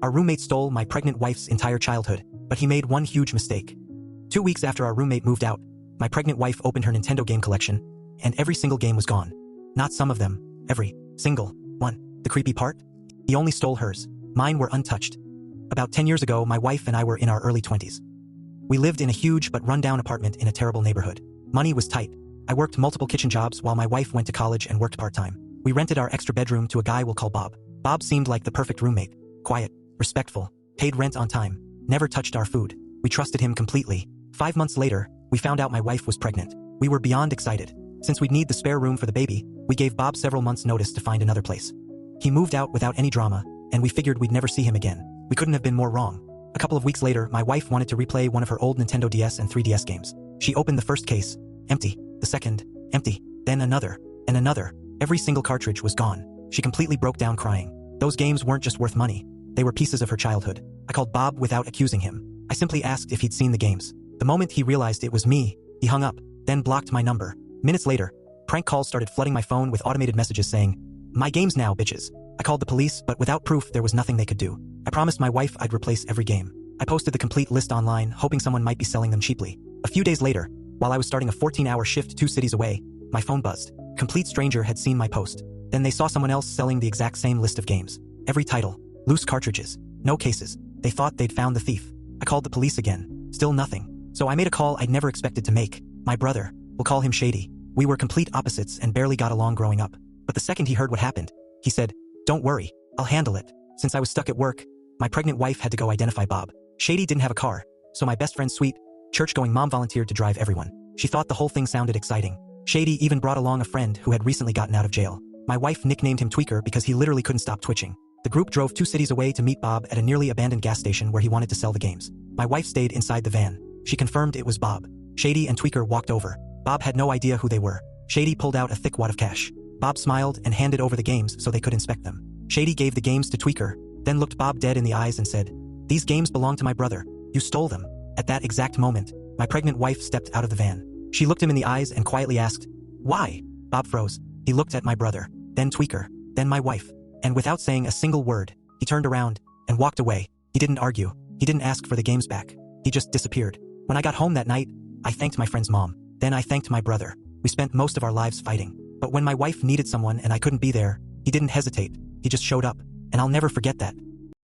Our roommate stole my pregnant wife's entire childhood, but he made one huge mistake. 2 weeks after our roommate moved out, my pregnant wife opened her Nintendo game collection, and every single game was gone. Not some of them, every single one. The creepy part? He only stole hers. Mine were untouched. About 10 years ago, my wife and I were in our early 20s. We lived in a huge but run-down apartment in a terrible neighborhood. Money was tight. I worked multiple kitchen jobs while my wife went to college and worked part-time. We rented our extra bedroom to a guy we'll call Bob. Bob seemed like the perfect roommate. Quiet, respectful, paid rent on time, never touched our food. We trusted him completely. 5 months later, we found out my wife was pregnant. We were beyond excited. Since we'd need the spare room for the baby, we gave Bob several months' notice to find another place. He moved out without any drama, and we figured we'd never see him again. We couldn't have been more wrong. A couple of weeks later, my wife wanted to replay one of her old Nintendo DS and 3DS games. She opened the first case, empty. The second, empty. Then another, and another. Every single cartridge was gone. She completely broke down crying. Those games weren't just worth money. They were pieces of her childhood. I called Bob without accusing him. I simply asked if he'd seen the games. The moment he realized it was me, he hung up, then blocked my number. Minutes later, prank calls started flooding my phone with automated messages saying, "My games now, bitches." I called the police, but without proof, there was nothing they could do. I promised my wife I'd replace every game. I posted the complete list online, hoping someone might be selling them cheaply. A few days later, while I was starting a 14-hour shift 2 cities away, my phone buzzed. A complete stranger had seen my post. Then they saw someone else selling the exact same list of games. Every title. Loose cartridges. No cases. They thought they'd found the thief. I called the police again. Still nothing. So I made a call I'd never expected to make. My brother. We'll call him Shady. We were complete opposites and barely got along growing up. But the second he heard what happened, he said, "Don't worry. I'll handle it." Since I was stuck at work, my pregnant wife had to go identify Bob. Shady didn't have a car, so my best friend's sweet, church-going mom volunteered to drive everyone. She thought the whole thing sounded exciting. Shady even brought along a friend who had recently gotten out of jail. My wife nicknamed him Tweaker because he literally couldn't stop twitching. The group drove 2 cities away to meet Bob at a nearly abandoned gas station where he wanted to sell the games. My wife stayed inside the van. She confirmed it was Bob. Shady and Tweaker walked over. Bob had no idea who they were. Shady pulled out a thick wad of cash. Bob smiled and handed over the games so they could inspect them. Shady gave the games to Tweaker, then looked Bob dead in the eyes and said, "These games belong to my brother. You stole them." At that exact moment, my pregnant wife stepped out of the van. She looked him in the eyes and quietly asked, "Why?" Bob froze. He looked at my brother, then Tweaker, then my wife. And without saying a single word, he turned around and walked away. He didn't argue. He didn't ask for the games back. He just disappeared. When I got home that night, I thanked my friend's mom. Then I thanked my brother. We spent most of our lives fighting. But when my wife needed someone and I couldn't be there, he didn't hesitate. He just showed up. And I'll never forget that.